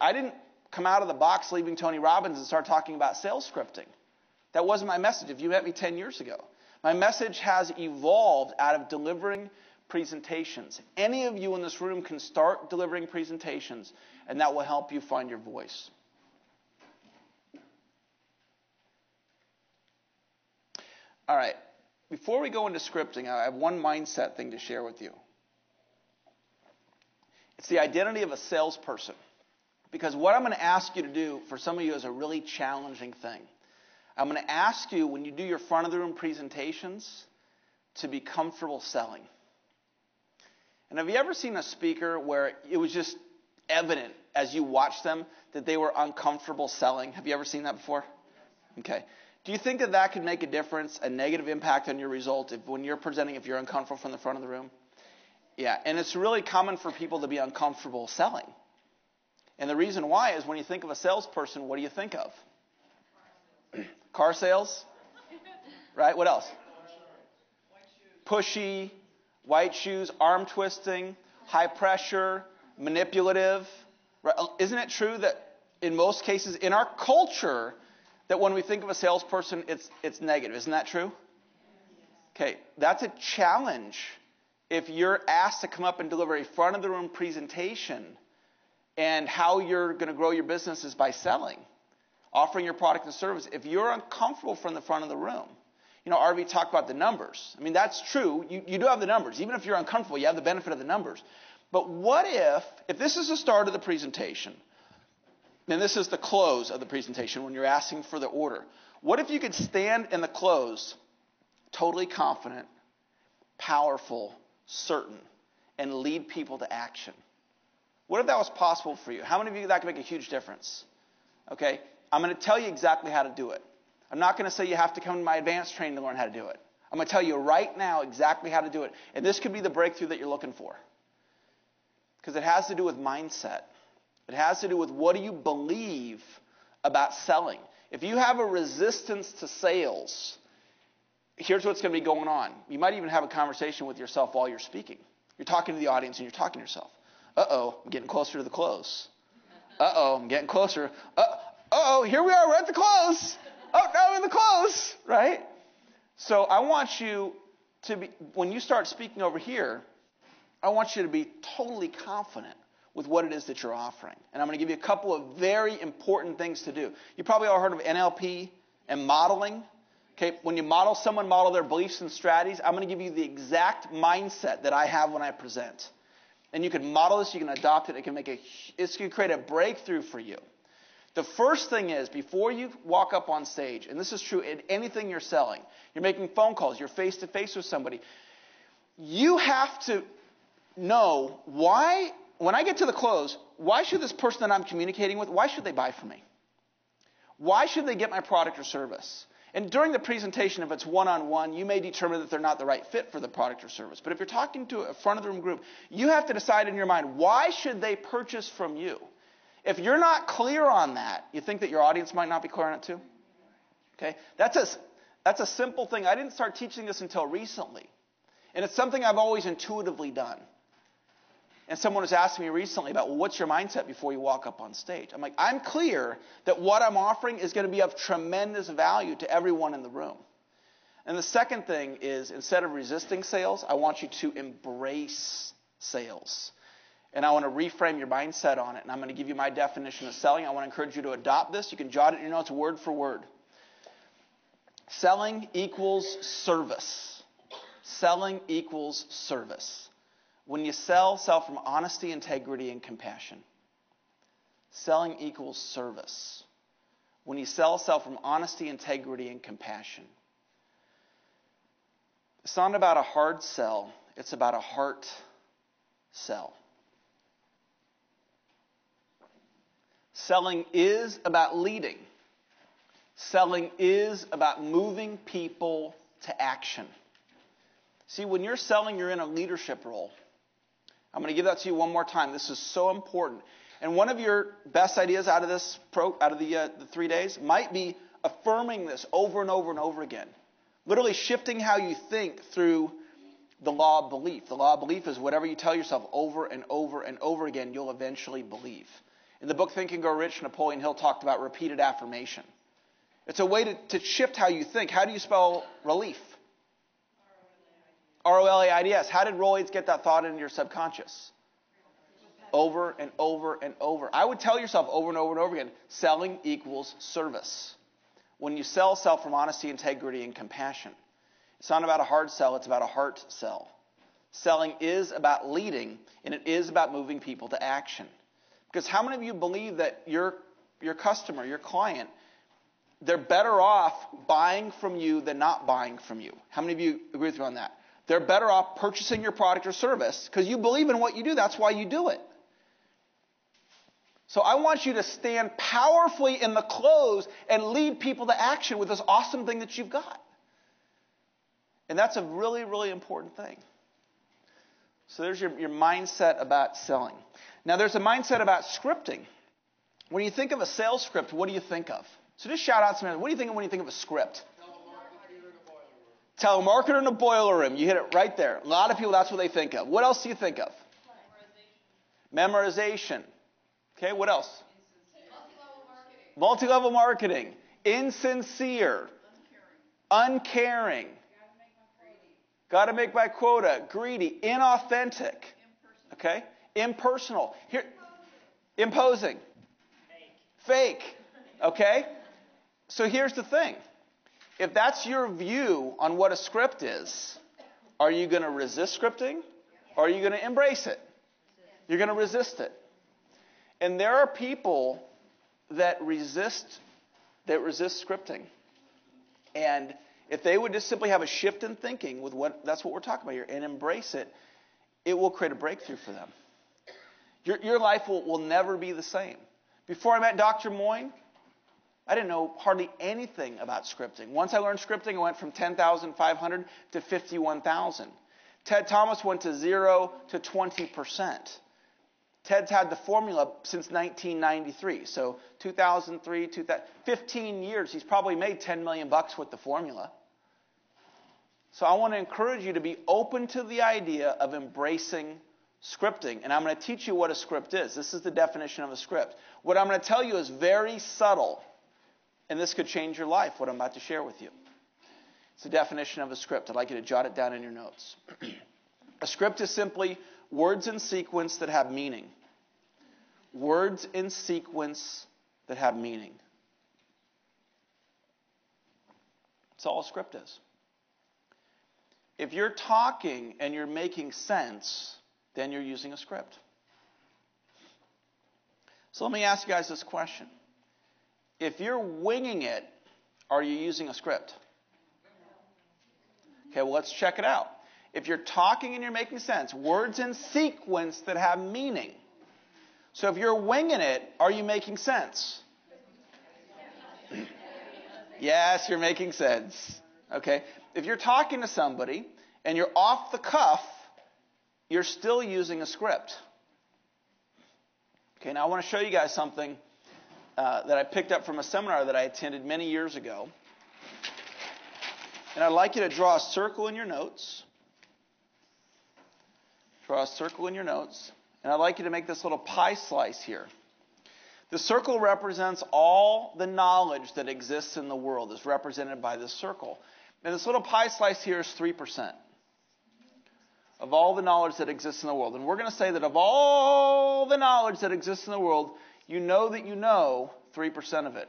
I didn't come out of the box leaving Tony Robbins and start talking about sales scripting. That wasn't my message. If you met me 10 years ago, my message has evolved out of delivering presentations. Any of you in this room can start delivering presentations, and that will help you find your voice. All right. Before we go into scripting, I have one mindset thing to share with you. It's the identity of a salesperson. Because what I'm going to ask you to do for some of you is a really challenging thing. I'm going to ask you, when you do your front of the room presentations, to be comfortable selling. And have you ever seen a speaker where it was just evident as you watched them that they were uncomfortable selling? Have you ever seen that before? Okay. Do you think that that could make a difference, a negative impact on your result when you're presenting, if you're uncomfortable from the front of the room? Yeah, and it's really common for people to be uncomfortable selling. And the reason why is when you think of a salesperson, what do you think of? Car sales? Right? What else? Pushy, white shoes, arm twisting, high pressure, manipulative. Right? Isn't it true that in most cases in our culture that when we think of a salesperson, it's negative? Isn't that true? Okay, that's a challenge if you're asked to come up and deliver a front of the room presentation, and how you're going to grow your business is by selling, offering your product and service. If you're uncomfortable from the front of the room, RV talked about the numbers. I mean, that's true. You do have the numbers. Even if you're uncomfortable, you have the benefit of the numbers. But what if this is the start of the presentation, and this is the close of the presentation when you're asking for the order? What if you could stand in the close totally confident, powerful, certain, and lead people to action? What if that was possible for you? How many of you that could make a huge difference? Okay, I'm going to tell you exactly how to do it. I'm not going to say you have to come to my advanced training to learn how to do it. I'm going to tell you right now exactly how to do it. And this could be the breakthrough that you're looking for. Because it has to do with mindset. It has to do with what do you believe about selling. If you have a resistance to sales, here's what's going to be going on. You might even have a conversation with yourself while you're speaking. You're talking to the audience and you're talking to yourself. Uh-oh, I'm getting closer to the close. Uh-oh, I'm getting closer. Uh-oh, here we are, we're at the close. Oh, now I'm in the close, right? So I want you to be, when you start speaking over here, I want you to be totally confident with what it is that you're offering. And I'm going to give you a couple of very important things to do. You probably all heard of NLP and modeling. Okay, when you model their beliefs and strategies, I'm going to give you the exact mindset that I have when I present. And you can model this, you can adopt it, it's going to create a breakthrough for you. The first thing is, before you walk up on stage, and this is true in anything you're selling, you're making phone calls, you're face-to-face with somebody, you have to know why, when I get to the close, why should this person that I'm communicating with, why should they buy from me? Why should they get my product or service? And during the presentation, if it's one-on-one, you may determine that they're not the right fit for the product or service. But if you're talking to a front-of-the-room group, you have to decide in your mind, why should they purchase from you? If you're not clear on that, you think that your audience might not be clear on it too? Okay? That's a simple thing. I didn't start teaching this until recently. And it's something I've always intuitively done. And someone was asking me recently about, well, what's your mindset before you walk up on stage? I'm like, I'm clear that what I'm offering is going to be of tremendous value to everyone in the room. And the second thing is, instead of resisting sales, I want you to embrace sales. And I want to reframe your mindset on it. And I'm going to give you my definition of selling. I want to encourage you to adopt this. You can jot it in your notes word for word. Selling equals service. Selling equals service. When you sell from honesty, integrity, and compassion. Selling equals service. When you sell from honesty, integrity, and compassion. It's not about a hard sell. It's about a heart sell. Selling is about leading. Selling is about moving people to action. See, when you're selling, you're in a leadership role. I'm going to give that to you one more time. This is so important. And one of your best ideas out of the 3 days might be affirming this over and over and over again. Literally shifting how you think through the law of belief. The law of belief is whatever you tell yourself over and over and over again, you'll eventually believe. In the book Think and Grow Rich, Napoleon Hill talked about repeated affirmation. It's a way to shift how you think. How do you spell relief? R-O-L-A-I-D-S. How did Rollins get that thought into your subconscious? Over and over and over. I would tell yourself over and over and over again, selling equals service. When you sell from honesty, integrity, and compassion. It's not about a hard sell, it's about a heart sell. Selling is about leading, and it is about moving people to action. Because how many of you believe that your customer, your client, they're better off buying from you than not buying from you? How many of you agree with me on that? They're better off purchasing your product or service because you believe in what you do. That's why you do it. So I want you to stand powerfully in the close and lead people to action with this awesome thing that you've got. And that's a really, really important thing. So there's your mindset about selling. Now there's a mindset about scripting. When you think of a sales script, what do you think of? So just shout out some. What do you think of when you think of a script? Telemarketer in a boiler room. You hit it right there. A lot of people, that's what they think of. What else do you think of? Memorization. Okay, what else? Multi-level marketing. Insincere. Uncaring. Got to make my quota. Greedy. Inauthentic. Okay? Impersonal. Here, imposing. Fake. Okay? So here's the thing. If that's your view on what a script is, are you going to resist scripting or are you going to embrace it? You're going to resist it. And there are people that resist scripting. And if they would just simply have a shift in thinking with that's what we're talking about here and embrace it, it will create a breakthrough for them. Your life will never be the same. Before I met Dr. Moyne, I didn't know hardly anything about scripting. Once I learned scripting, I went from 10,500 to 51,000. Ted Thomas went to 0 to 20%. Ted's had the formula since 1993. So 2003, 15 years, he's probably made $10 million with the formula. So I want to encourage you to be open to the idea of embracing scripting. And I'm going to teach you what a script is. This is the definition of a script. What I'm going to tell you is very subtle. And this could change your life, what I'm about to share with you. It's the definition of a script. I'd like you to jot it down in your notes. A script is simply words in sequence that have meaning. Words in sequence that have meaning. That's all a script is. If you're talking and you're making sense, then you're using a script. So let me ask you guys this question. If you're winging it, are you using a script? Okay, well, let's check it out. If you're talking and you're making sense, words in sequence that have meaning. So if you're winging it, are you making sense? Yes, you're making sense. Okay? If you're talking to somebody and you're off the cuff, you're still using a script. Okay, now I want to show you guys something that I picked up from a seminar that I attended many years ago. And I'd like you to draw a circle in your notes. Draw a circle in your notes. And I'd like you to make this little pie slice here. The circle represents all the knowledge that exists in the world. It's represented by this circle. And this little pie slice here is 3% of all the knowledge that exists in the world. And we're going to say that of all the knowledge that exists in the world, you know that you know 3% of it.